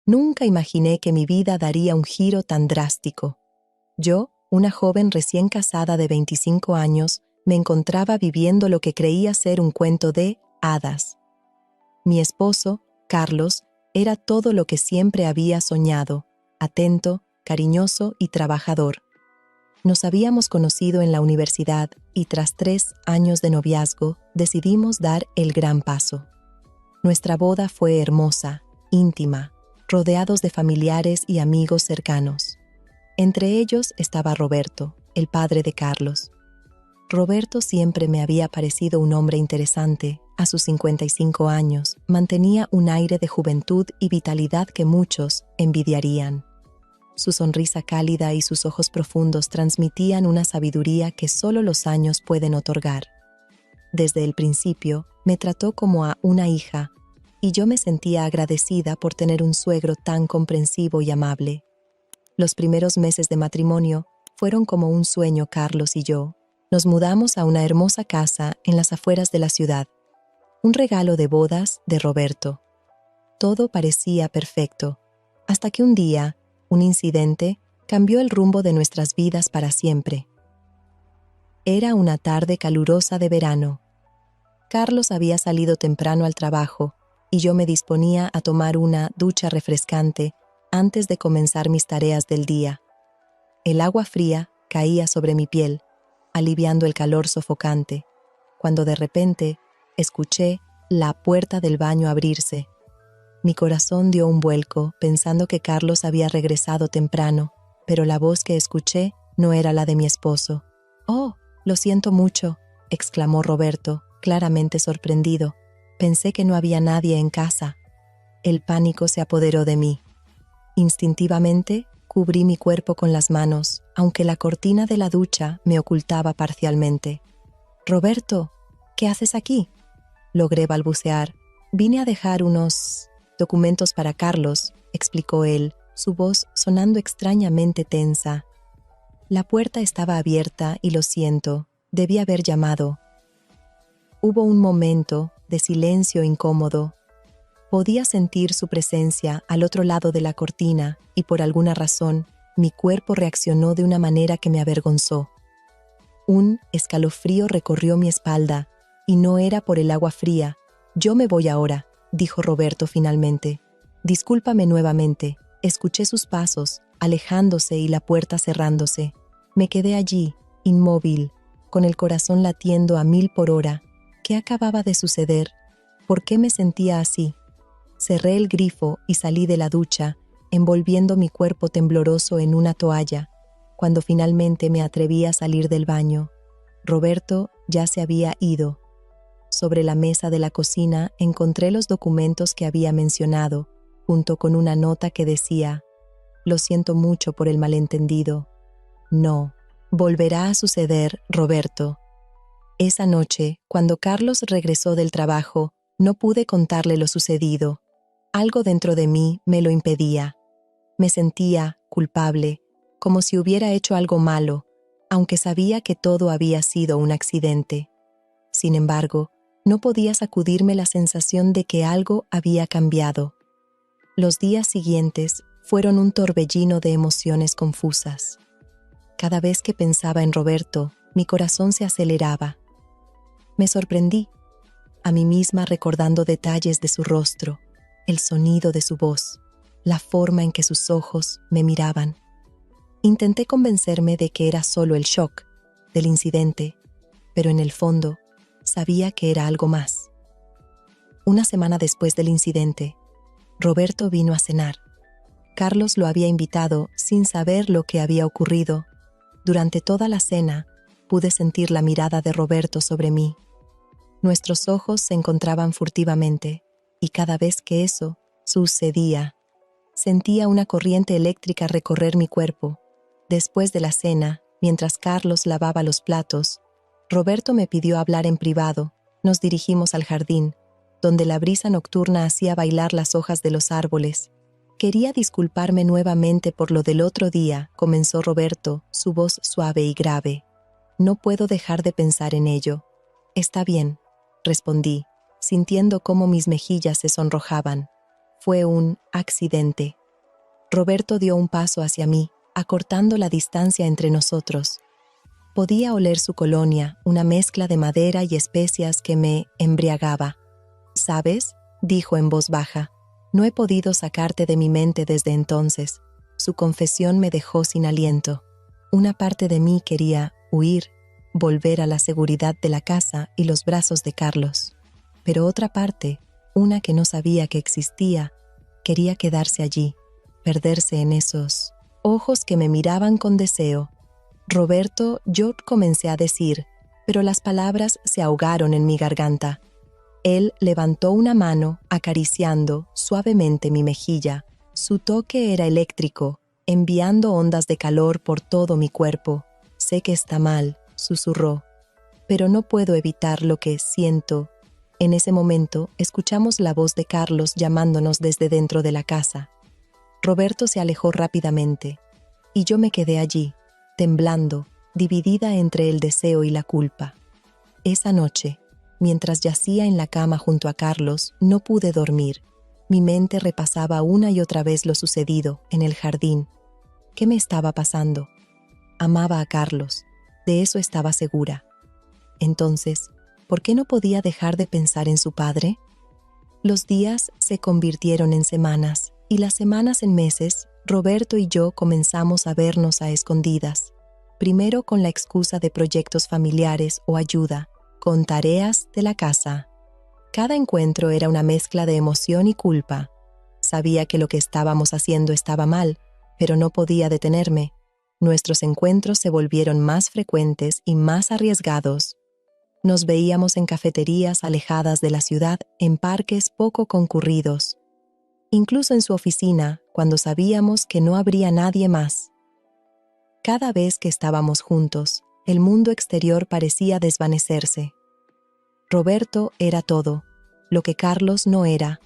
Nunca imaginé que mi vida daría un giro tan drástico. Yo, una joven recién casada de 25 años, me encontraba viviendo lo que creía ser un cuento de hadas. Mi esposo, Carlos, era todo lo que siempre había soñado: atento, cariñoso y trabajador. Nos habíamos conocido en la universidad y tras 3 años de noviazgo decidimos dar el gran paso. Nuestra boda fue hermosa, íntima, rodeados de familiares y amigos cercanos. Entre ellos estaba Roberto, el padre de Carlos. Roberto siempre me había parecido un hombre interesante. A sus 55 años, mantenía un aire de juventud y vitalidad que muchos envidiarían. Su sonrisa cálida y sus ojos profundos transmitían una sabiduría que solo los años pueden otorgar. Desde el principio, me trató como a una hija, y yo me sentía agradecida por tener un suegro tan comprensivo y amable. Los primeros meses de matrimonio fueron como un sueño. Carlos y yo nos mudamos a una hermosa casa en las afueras de la ciudad. Un regalo de bodas de Roberto. Todo parecía perfecto, hasta que un día, un incidente cambió el rumbo de nuestras vidas para siempre. Era una tarde calurosa de verano. Carlos había salido temprano al trabajo y yo me disponía a tomar una ducha refrescante antes de comenzar mis tareas del día. El agua fría caía sobre mi piel, aliviando el calor sofocante, cuando de repente escuché la puerta del baño abrirse. Mi corazón dio un vuelco pensando que Carlos había regresado temprano, pero la voz que escuché no era la de mi esposo. «Oh, lo siento mucho», exclamó Roberto, claramente sorprendido. «Pensé que no había nadie en casa». El pánico se apoderó de mí. Instintivamente, cubrí mi cuerpo con las manos, aunque la cortina de la ducha me ocultaba parcialmente. «Roberto, ¿qué haces aquí?», logré balbucear. «Vine a dejar unos documentos para Carlos», explicó él, su voz sonando extrañamente tensa. «La puerta estaba abierta y lo siento, debí haber llamado». Hubo un momento de silencio incómodo. Podía sentir su presencia al otro lado de la cortina y por alguna razón mi cuerpo reaccionó de una manera que me avergonzó. Un escalofrío recorrió mi espalda y no era por el agua fría. «Yo me voy ahora», dijo Roberto finalmente. «Discúlpame nuevamente». Escuché sus pasos, alejándose y la puerta cerrándose. Me quedé allí, inmóvil, con el corazón latiendo a 1000 por hora. ¿Qué acababa de suceder? ¿Por qué me sentía así? Cerré el grifo y salí de la ducha, envolviendo mi cuerpo tembloroso en una toalla. Cuando finalmente me atreví a salir del baño, Roberto ya se había ido. Sobre la mesa de la cocina encontré los documentos que había mencionado, junto con una nota que decía: «Lo siento mucho por el malentendido. No volverá a suceder, Roberto». Esa noche, cuando Carlos regresó del trabajo, no pude contarle lo sucedido. Algo dentro de mí me lo impedía. Me sentía culpable, como si hubiera hecho algo malo, aunque sabía que todo había sido un accidente. Sin embargo, no podía sacudirme la sensación de que algo había cambiado. Los días siguientes fueron un torbellino de emociones confusas. Cada vez que pensaba en Roberto, mi corazón se aceleraba. Me sorprendí a mí misma recordando detalles de su rostro, el sonido de su voz, la forma en que sus ojos me miraban. Intenté convencerme de que era solo el shock del incidente, pero en el fondo sabía que era algo más. Una semana después del incidente, Roberto vino a cenar. Carlos lo había invitado sin saber lo que había ocurrido. Durante toda la cena, pude sentir la mirada de Roberto sobre mí. Nuestros ojos se encontraban furtivamente, y cada vez que eso sucedía, sentía una corriente eléctrica recorrer mi cuerpo. Después de la cena, mientras Carlos lavaba los platos, Roberto me pidió hablar en privado. Nos dirigimos al jardín, donde la brisa nocturna hacía bailar las hojas de los árboles. «Quería disculparme nuevamente por lo del otro día», comenzó Roberto, su voz suave y grave. «No puedo dejar de pensar en ello». «Está bien», respondí, sintiendo cómo mis mejillas se sonrojaban. Fue un accidente. Roberto dio un paso hacia mí, acortando la distancia entre nosotros. Podía oler su colonia, una mezcla de madera y especias que me embriagaba. «¿Sabes?», dijo en voz baja. «No he podido sacarte de mi mente desde entonces». Su confesión me dejó sin aliento. Una parte de mí quería huir, volver a la seguridad de la casa y los brazos de Carlos. Pero otra parte, una que no sabía que existía, quería quedarse allí, perderse en esos ojos que me miraban con deseo. «Roberto», yo comencé a decir, pero las palabras se ahogaron en mi garganta. Él levantó una mano, acariciando suavemente mi mejilla. Su toque era eléctrico, enviando ondas de calor por todo mi cuerpo. «Sé que está mal», susurró, «pero no puedo evitar lo que siento». En ese momento, escuchamos la voz de Carlos llamándonos desde dentro de la casa. Roberto se alejó rápidamente, y yo me quedé allí, temblando, dividida entre el deseo y la culpa. Esa noche, mientras yacía en la cama junto a Carlos, no pude dormir. Mi mente repasaba una y otra vez lo sucedido en el jardín. ¿Qué me estaba pasando? Amaba a Carlos, de eso estaba segura. Entonces, ¿por qué no podía dejar de pensar en su padre? Los días se convirtieron en semanas, y las semanas en meses. Roberto y yo comenzamos a vernos a escondidas, primero con la excusa de proyectos familiares o ayuda, con tareas de la casa. Cada encuentro era una mezcla de emoción y culpa. Sabía que lo que estábamos haciendo estaba mal, pero no podía detenerme. Nuestros encuentros se volvieron más frecuentes y más arriesgados. Nos veíamos en cafeterías alejadas de la ciudad, en parques poco concurridos. Incluso en su oficina, cuando sabíamos que no habría nadie más. Cada vez que estábamos juntos, el mundo exterior parecía desvanecerse. Roberto era todo, lo que Carlos no era: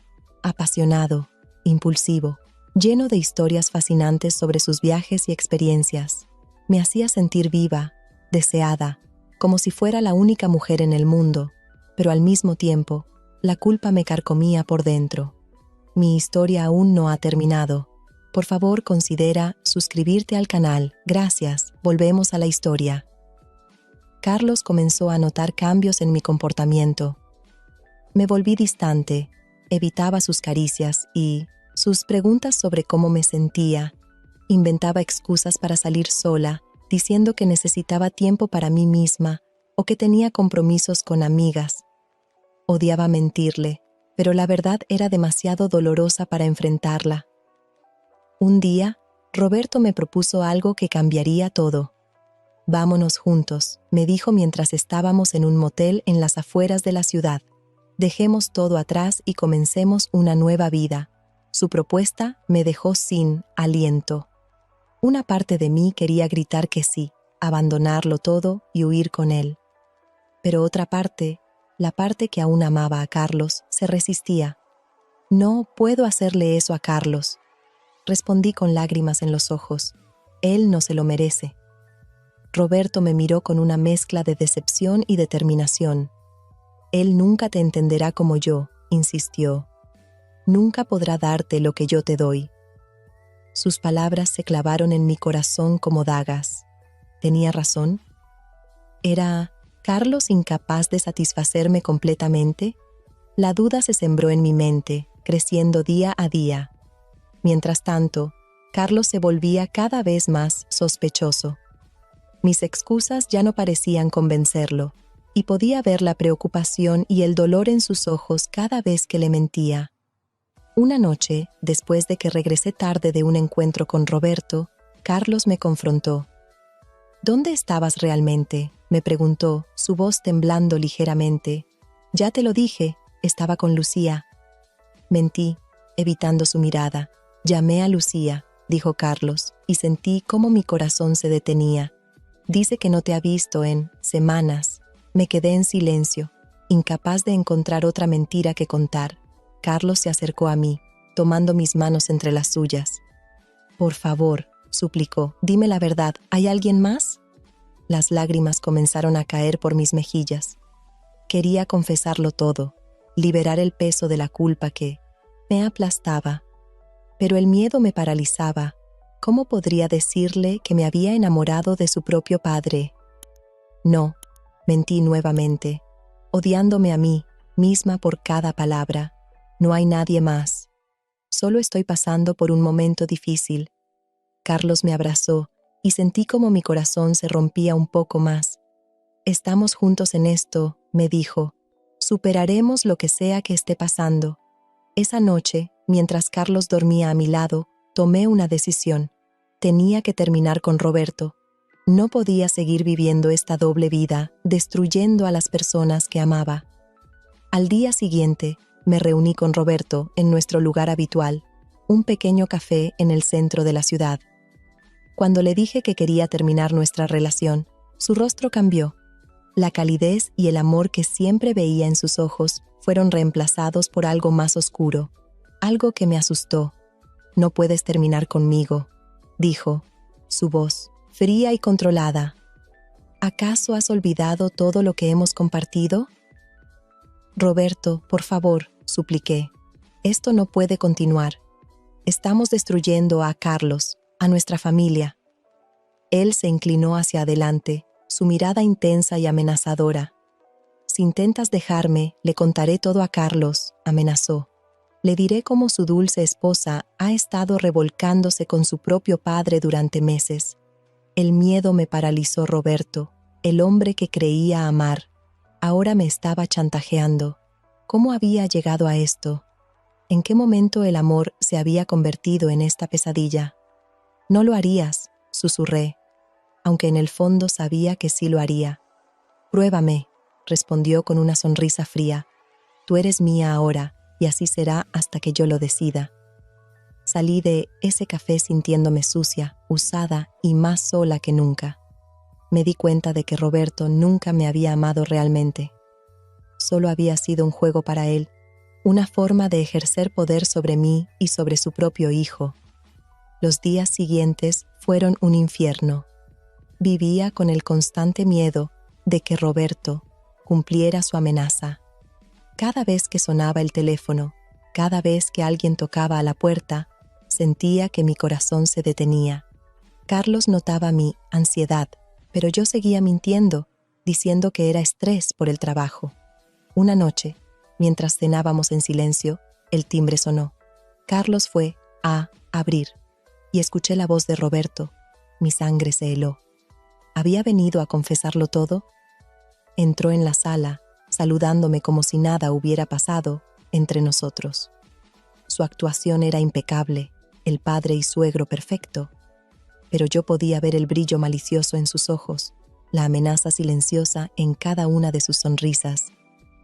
apasionado, impulsivo, lleno de historias fascinantes sobre sus viajes y experiencias. Me hacía sentir viva, deseada, como si fuera la única mujer en el mundo, pero al mismo tiempo, la culpa me carcomía por dentro. Mi historia aún no ha terminado. Por favor, considera suscribirte al canal. Gracias. Volvemos a la historia. Carlos comenzó a notar cambios en mi comportamiento. Me volví distante, evitaba sus caricias y sus preguntas sobre cómo me sentía. Inventaba excusas para salir sola, diciendo que necesitaba tiempo para mí misma o que tenía compromisos con amigas. Odiaba mentirle, pero la verdad era demasiado dolorosa para enfrentarla. Un día, Roberto me propuso algo que cambiaría todo. «Vámonos juntos», me dijo mientras estábamos en un motel en las afueras de la ciudad. «Dejemos todo atrás y comencemos una nueva vida». Su propuesta me dejó sin aliento. Una parte de mí quería gritar que sí, abandonarlo todo y huir con él. Pero otra parte, la parte que aún amaba a Carlos, se resistía. «No puedo hacerle eso a Carlos», respondí con lágrimas en los ojos. «Él no se lo merece». Roberto me miró con una mezcla de decepción y determinación. «Él nunca te entenderá como yo», insistió. «Nunca podrá darte lo que yo te doy». Sus palabras se clavaron en mi corazón como dagas. ¿Tenía razón? ¿Era Carlos incapaz de satisfacerme completamente? La duda se sembró en mi mente, creciendo día a día. Mientras tanto, Carlos se volvía cada vez más sospechoso. Mis excusas ya no parecían convencerlo, y podía ver la preocupación y el dolor en sus ojos cada vez que le mentía. Una noche, después de que regresé tarde de un encuentro con Roberto, Carlos me confrontó. «¿Dónde estabas realmente?», me preguntó, su voz temblando ligeramente. «Ya te lo dije, estaba con Lucía». Mentí, evitando su mirada. «Llamé a Lucía», dijo Carlos, y sentí cómo mi corazón se detenía. «Dice que no te ha visto en semanas». Me quedé en silencio, incapaz de encontrar otra mentira que contar. Carlos se acercó a mí, tomando mis manos entre las suyas. «Por favor», suplicó, «dime la verdad, ¿hay alguien más?». Las lágrimas comenzaron a caer por mis mejillas. Quería confesarlo todo, liberar el peso de la culpa que Me aplastaba, pero el miedo me paralizaba. ¿Cómo podría decirle que me había enamorado de su propio padre? No, mentí nuevamente, odiándome a mí misma por cada palabra. No hay nadie más. Solo estoy pasando por un momento difícil. Carlos me abrazó y sentí como mi corazón se rompía un poco más. Estamos juntos en esto, me dijo. Superaremos lo que sea que esté pasando. Esa noche, mientras Carlos dormía a mi lado, tomé una decisión. Tenía que terminar con Roberto. No podía seguir viviendo esta doble vida, destruyendo a las personas que amaba. Al día siguiente, me reuní con Roberto en nuestro lugar habitual, un pequeño café en el centro de la ciudad. Cuando le dije que quería terminar nuestra relación, su rostro cambió. La calidez y el amor que siempre veía en sus ojos fueron reemplazados por algo más oscuro, algo que me asustó. «No puedes terminar conmigo», dijo, su voz fría y controlada. «¿Acaso has olvidado todo lo que hemos compartido?» «Roberto, por favor», supliqué. «Esto no puede continuar. Estamos destruyendo a Carlos, a nuestra familia». Él se inclinó hacia adelante, su mirada intensa y amenazadora. «Si intentas dejarme, le contaré todo a Carlos», amenazó. «Le diré cómo su dulce esposa ha estado revolcándose con su propio padre durante meses». El miedo me paralizó. Roberto, el hombre que creía amar, ahora me estaba chantajeando. ¿Cómo había llegado a esto? ¿En qué momento el amor se había convertido en esta pesadilla? «No lo harías», susurré, aunque en el fondo sabía que sí lo haría. «Pruébame», respondió con una sonrisa fría. «Tú eres mía ahora, y así será hasta que yo lo decida». Salí de ese café sintiéndome sucia, usada y más sola que nunca. Me di cuenta de que Roberto nunca me había amado realmente. Solo había sido un juego para él, una forma de ejercer poder sobre mí y sobre su propio hijo. Los días siguientes fueron un infierno. Vivía con el constante miedo de que Roberto cumpliera su amenaza. Cada vez que sonaba el teléfono, cada vez que alguien tocaba a la puerta, sentía que mi corazón se detenía. Carlos notaba mi ansiedad, pero yo seguía mintiendo, diciendo que era estrés por el trabajo. Una noche, mientras cenábamos en silencio, el timbre sonó. Carlos fue a abrir, y escuché la voz de Roberto. Mi sangre se heló. ¿Había venido a confesarlo todo? Entró en la sala, saludándome como si nada hubiera pasado entre nosotros. Su actuación era impecable, el padre y suegro perfecto, pero yo podía ver el brillo malicioso en sus ojos, la amenaza silenciosa en cada una de sus sonrisas.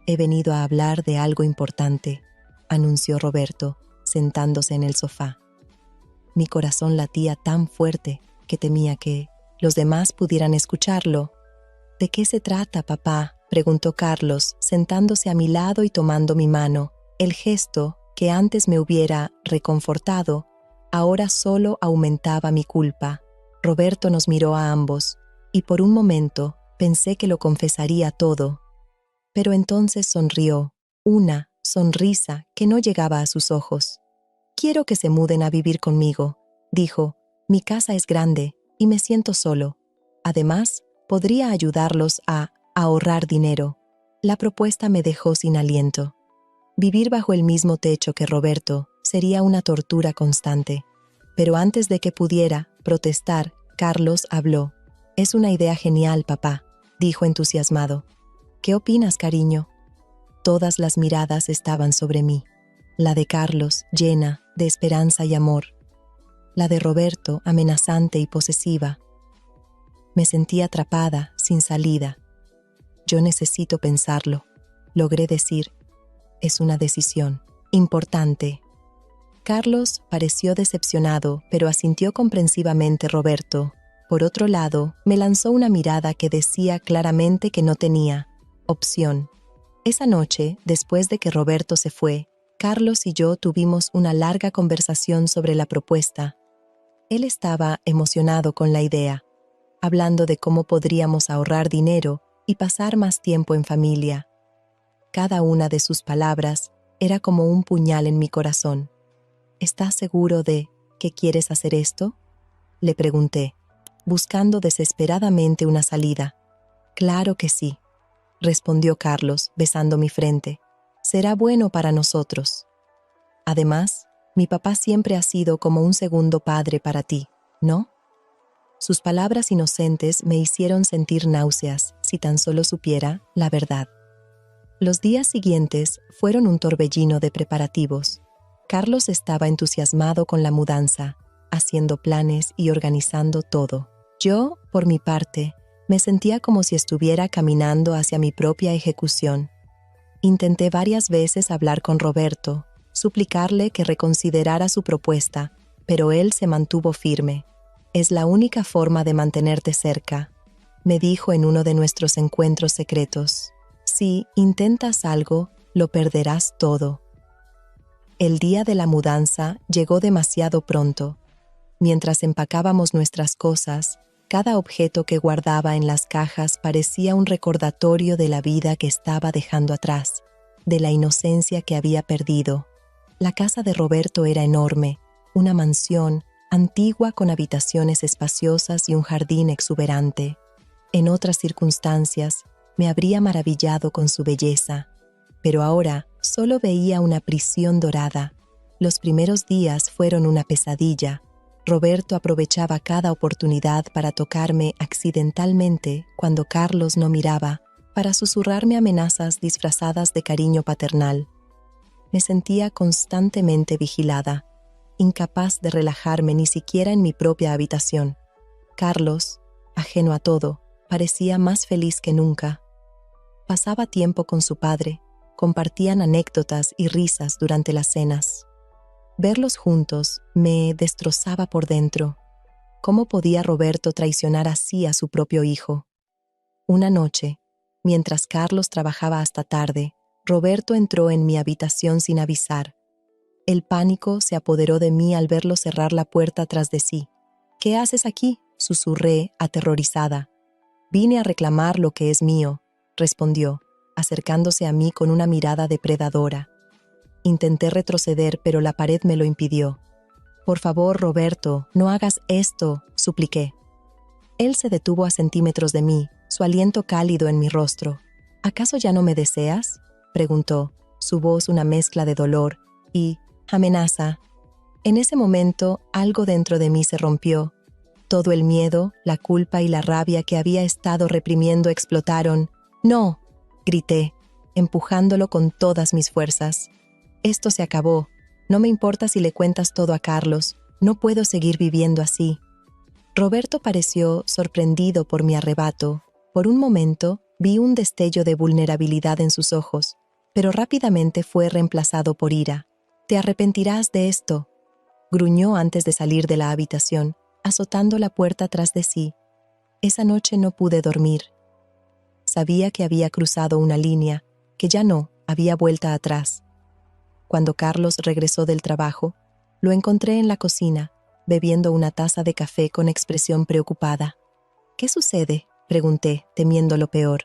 «He venido a hablar de algo importante», anunció Roberto, sentándose en el sofá. Mi corazón latía tan fuerte que temía que los demás pudieran escucharlo. «¿De qué se trata, papá?», preguntó Carlos, sentándose a mi lado y tomando mi mano. El gesto, que antes me hubiera reconfortado, ahora solo aumentaba mi culpa. Roberto nos miró a ambos, y por un momento pensé que lo confesaría todo. Pero entonces sonrió, una sonrisa que no llegaba a sus ojos. «Quiero que se muden a vivir conmigo», dijo. «Mi casa es grande y me siento solo. Además, podría ayudarlos a ahorrar dinero». La propuesta me dejó sin aliento. Vivir bajo el mismo techo que Roberto sería una tortura constante. Pero antes de que pudiera protestar, Carlos habló. «Es una idea genial, papá», dijo entusiasmado. «¿Qué opinas, cariño?» Todas las miradas estaban sobre mí. La de Carlos, llena de esperanza y amor. La de Roberto, amenazante y posesiva. Me sentí atrapada, sin salida. «Yo necesito pensarlo», logré decir. «Es una decisión importante». Carlos pareció decepcionado, pero asintió comprensivamente. Roberto, por otro lado, me lanzó una mirada que decía claramente que no tenía opción. Esa noche, después de que Roberto se fue, Carlos y yo tuvimos una larga conversación sobre la propuesta. Él estaba emocionado con la idea, hablando de cómo podríamos ahorrar dinero y pasar más tiempo en familia. Cada una de sus palabras Era como un puñal en mi corazón. ¿Estás seguro de que quieres hacer esto?, le pregunté, buscando desesperadamente una salida. Claro que sí, respondió Carlos, besando mi frente. Será bueno para nosotros. Además, mi papá siempre ha sido como un segundo padre para ti, ¿no? Sus palabras inocentes me hicieron sentir náuseas, si tan solo supiera la verdad. Los días siguientes fueron un torbellino de preparativos. Carlos estaba entusiasmado con la mudanza, haciendo planes y organizando todo. Yo, por mi parte, me sentía como si estuviera caminando hacia mi propia ejecución. Intenté varias veces hablar con Roberto, suplicarle que reconsiderara su propuesta, pero él se mantuvo firme. «Es la única forma de mantenerte cerca», me dijo en uno de nuestros encuentros secretos. «Si intentas algo, lo perderás todo». El día de la mudanza llegó demasiado pronto. Mientras empacábamos nuestras cosas, cada objeto que guardaba en las cajas parecía un recordatorio de la vida que estaba dejando atrás, de la inocencia que había perdido. La casa de Roberto era enorme, una mansión antigua con habitaciones espaciosas y un jardín exuberante. En otras circunstancias, me habría maravillado con su belleza, pero ahora solo veía una prisión dorada. Los primeros días fueron una pesadilla. Roberto aprovechaba cada oportunidad para tocarme accidentalmente cuando Carlos no miraba, para susurrarme amenazas disfrazadas de cariño paternal. Me sentía constantemente vigilada, incapaz de relajarme ni siquiera en mi propia habitación. Carlos, ajeno a todo, parecía más feliz que nunca. Pasaba tiempo con su padre, compartían anécdotas y risas durante las cenas. Verlos juntos me destrozaba por dentro. ¿Cómo podía Roberto traicionar así a su propio hijo? Una noche, mientras Carlos trabajaba hasta tarde, Roberto entró en mi habitación sin avisar. El pánico se apoderó de mí al verlo cerrar la puerta tras de sí. «¿Qué haces aquí?», susurré, aterrorizada. «Vine a reclamar lo que es mío», respondió, acercándose a mí con una mirada depredadora. Intenté retroceder, pero la pared me lo impidió. «Por favor, Roberto, no hagas esto», supliqué. Él se detuvo a centímetros de mí, su aliento cálido en mi rostro. «¿Acaso ya no me deseas?», preguntó, su voz una mezcla de dolor y amenaza. En ese momento, algo dentro de mí se rompió. Todo el miedo, la culpa y la rabia que había estado reprimiendo explotaron. «No», grité, empujándolo con todas mis fuerzas. «Esto se acabó. No me importa si le cuentas todo a Carlos. No puedo seguir viviendo así». Roberto pareció sorprendido por mi arrebato. Por un momento, vi un destello de vulnerabilidad en sus ojos, pero rápidamente fue reemplazado por ira. «Te arrepentirás de esto», gruñó antes de salir de la habitación, azotando la puerta tras de sí. Esa noche no pude dormir. Sabía que había cruzado una línea, que ya no había vuelta atrás. Cuando Carlos regresó del trabajo, lo encontré en la cocina, bebiendo una taza de café con expresión preocupada. «¿Qué sucede?», pregunté, temiendo lo peor.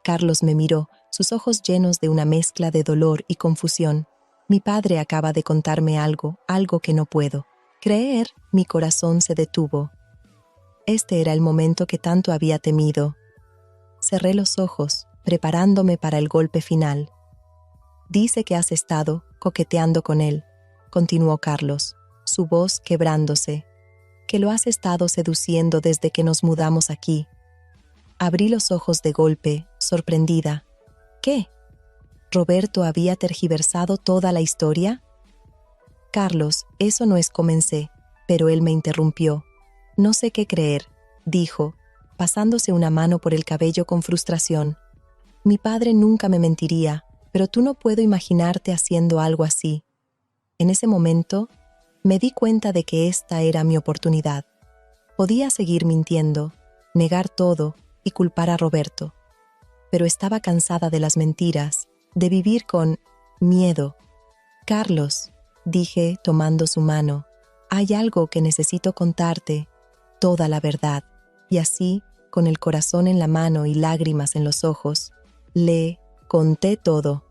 Carlos me miró, sus ojos llenos de una mezcla de dolor y confusión. «Mi padre acaba de contarme algo que no puedo creer». Mi corazón se detuvo. Este era el momento que tanto había temido. Cerré los ojos, preparándome para el golpe final. «Dice que has estado coqueteando con él», continuó Carlos, su voz quebrándose. «Que lo has estado seduciendo desde que nos mudamos aquí». Abrí los ojos de golpe, sorprendida. ¿Qué? ¿Roberto había tergiversado toda la historia? «Carlos, eso no es», comencé, pero él me interrumpió. «No sé qué creer», dijo, pasándose una mano por el cabello con frustración. «Mi padre nunca me mentiría, pero tú no puedo imaginarte haciendo algo así». En ese momento, me di cuenta de que esta era mi oportunidad. Podía seguir mintiendo, negar todo y culpar a Roberto. Pero estaba cansada de las mentiras, de vivir con miedo. «Carlos», dije tomando su mano, «hay algo que necesito contarte, toda la verdad». Y así, con el corazón en la mano y lágrimas en los ojos, le conté todo.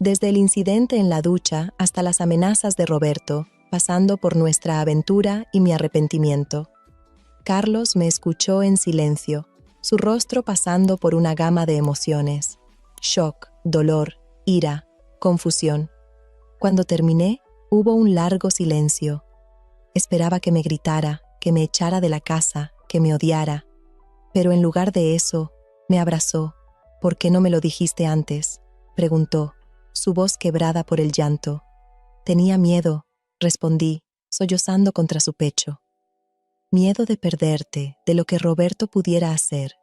Desde el incidente en la ducha hasta las amenazas de Roberto, pasando por nuestra aventura y mi arrepentimiento. Carlos me escuchó en silencio, su rostro pasando por una gama de emociones: shock, dolor, ira, confusión. Cuando terminé, hubo un largo silencio. Esperaba que me gritara, que me echara de la casa, que me odiara. Pero en lugar de eso, me abrazó. «¿Por qué no me lo dijiste antes?», preguntó, su voz quebrada por el llanto. «Tenía miedo», respondí, sollozando contra su pecho. «Miedo de perderte, de lo que Roberto pudiera hacer».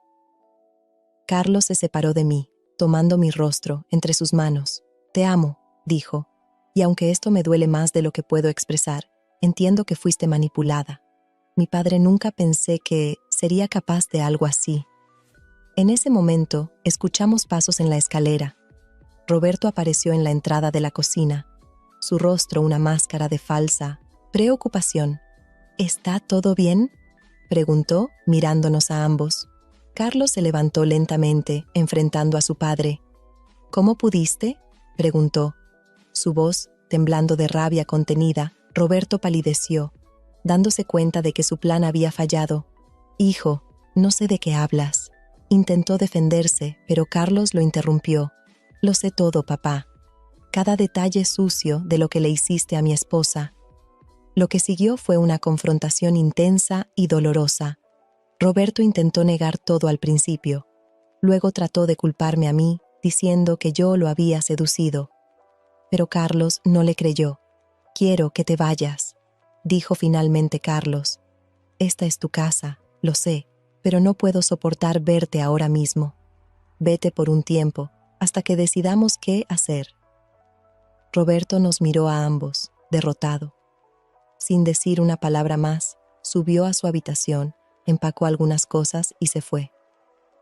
Carlos se separó de mí, tomando mi rostro entre sus manos. «Te amo», dijo, «y aunque esto me duele más de lo que puedo expresar, entiendo que fuiste manipulada. Mi padre nunca pensé que sería capaz de algo así». En ese momento, escuchamos pasos en la escalera. Roberto apareció en la entrada de la cocina, su rostro una máscara de falsa preocupación. «¿Está todo bien?», preguntó, mirándonos a ambos. Carlos se levantó lentamente, enfrentando a su padre. «¿Cómo pudiste?», preguntó. Su voz, temblando de rabia contenida, Roberto palideció, dándose cuenta de que su plan había fallado. «Hijo, no sé de qué hablas». Intentó defenderse, pero Carlos lo interrumpió. «Lo sé todo, papá. Cada detalle sucio de lo que le hiciste a mi esposa». Lo que siguió fue una confrontación intensa y dolorosa. Roberto intentó negar todo al principio. Luego trató de culparme a mí, diciendo que yo lo había seducido. Pero Carlos no le creyó. «Quiero que te vayas», dijo finalmente Carlos. «Esta es tu casa, lo sé, pero no puedo soportar verte ahora mismo. Vete por un tiempo, hasta que decidamos qué hacer». Roberto nos miró a ambos, derrotado. Sin decir una palabra más, subió a su habitación, empacó algunas cosas y se fue.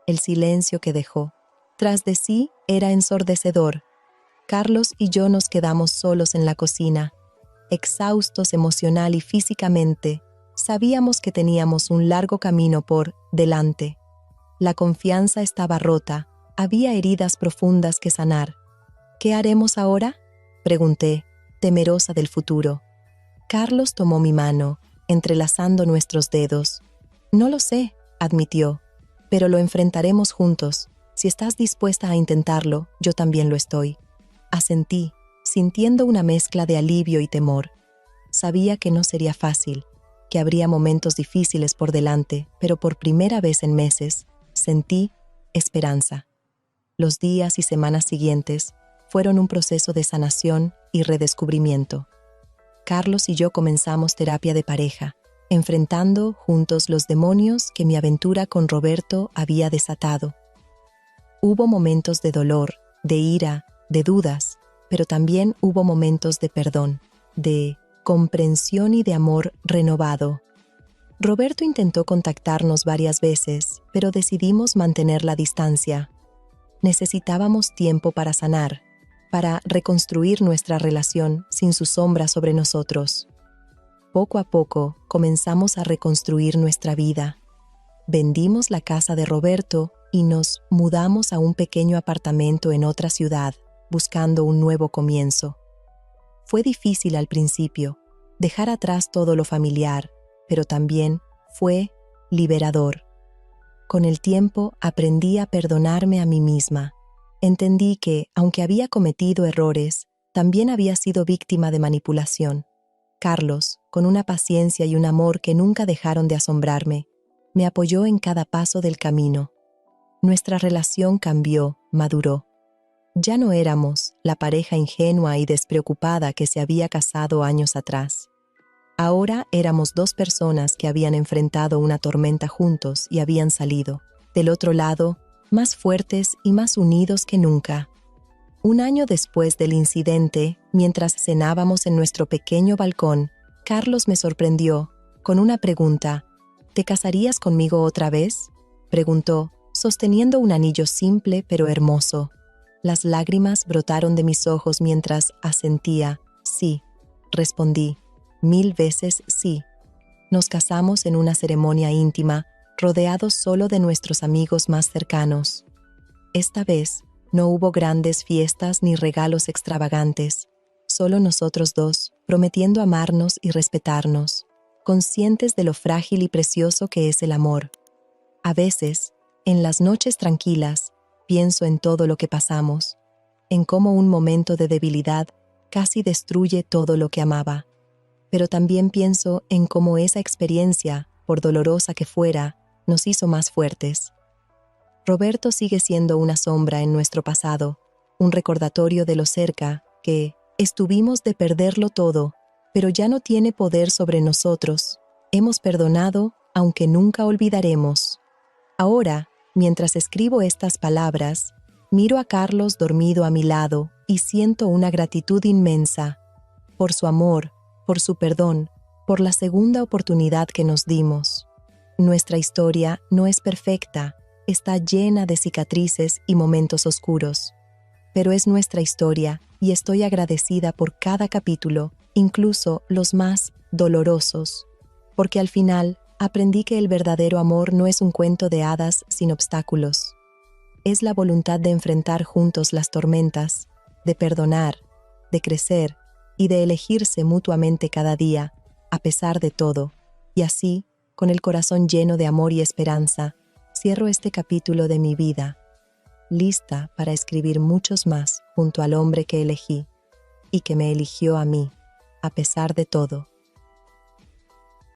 El silencio que dejó tras de sí era ensordecedor. Carlos y yo nos quedamos solos en la cocina, exhaustos emocional y físicamente. Sabíamos que teníamos un largo camino por delante. La confianza estaba rota, había heridas profundas que sanar. «¿Qué haremos ahora?», pregunté, temerosa del futuro. Carlos tomó mi mano, entrelazando nuestros dedos. «No lo sé», admitió, «pero lo enfrentaremos juntos. Si estás dispuesta a intentarlo, yo también lo estoy». Asentí, sintiendo una mezcla de alivio y temor. Sabía que no sería fácil, que habría momentos difíciles por delante, pero por primera vez en meses sentí esperanza. Los días y semanas siguientes fueron un proceso de sanación y redescubrimiento. Carlos y yo comenzamos terapia de pareja, enfrentando juntos los demonios que mi aventura con Roberto había desatado. Hubo momentos de dolor, de ira, de dudas, pero también hubo momentos de perdón, de comprensión y de amor renovado. Roberto intentó contactarnos varias veces, pero decidimos mantener la distancia. Necesitábamos tiempo para sanar, para reconstruir nuestra relación sin su sombra sobre nosotros. Poco a poco comenzamos a reconstruir nuestra vida. Vendimos la casa de Roberto y nos mudamos a un pequeño apartamento en otra ciudad, buscando un nuevo comienzo. Fue difícil al principio, dejar atrás todo lo familiar, pero también fue liberador. Con el tiempo aprendí a perdonarme a mí misma. Entendí que, aunque había cometido errores, también había sido víctima de manipulación. Carlos, con una paciencia y un amor que nunca dejaron de asombrarme, me apoyó en cada paso del camino. Nuestra relación cambió, maduró. Ya no éramos la pareja ingenua y despreocupada que se había casado años atrás. Ahora éramos dos personas que habían enfrentado una tormenta juntos y habían salido, del otro lado, más fuertes y más unidos que nunca. Un año después del incidente, mientras cenábamos en nuestro pequeño balcón, Carlos me sorprendió con una pregunta. «¿Te casarías conmigo otra vez?», preguntó, sosteniendo un anillo simple pero hermoso. Las lágrimas brotaron de mis ojos mientras asentía. «Sí», respondí, «1000 veces sí». Nos casamos en una ceremonia íntima, rodeados solo de nuestros amigos más cercanos. Esta vez, No hubo grandes fiestas ni regalos extravagantes, solo nosotros dos, prometiendo amarnos y respetarnos, conscientes de lo frágil y precioso que es el amor. A veces, en las noches tranquilas, pienso en todo lo que pasamos, en cómo un momento de debilidad casi destruye todo lo que amaba. Pero también pienso en cómo esa experiencia, por dolorosa que fuera, nos hizo más fuertes. Roberto sigue siendo una sombra en nuestro pasado, un recordatorio de lo cerca que estuvimos de perderlo todo, pero ya no tiene poder sobre nosotros. Hemos perdonado, aunque nunca olvidaremos. Ahora, mientras escribo estas palabras, miro a Carlos dormido a mi lado y siento una gratitud inmensa por su amor, por su perdón, por la segunda oportunidad que nos dimos. Nuestra historia no es perfecta, está llena de cicatrices y momentos oscuros. Pero es nuestra historia y estoy agradecida por cada capítulo, incluso los más dolorosos, porque al final aprendí que el verdadero amor no es un cuento de hadas sin obstáculos. Es la voluntad de enfrentar juntos las tormentas, de perdonar, de crecer y de elegirse mutuamente cada día, a pesar de todo. Y así, con el corazón lleno de amor y esperanza, cierro este capítulo de mi vida, lista para escribir muchos más junto al hombre que elegí y que me eligió a mí, a pesar de todo.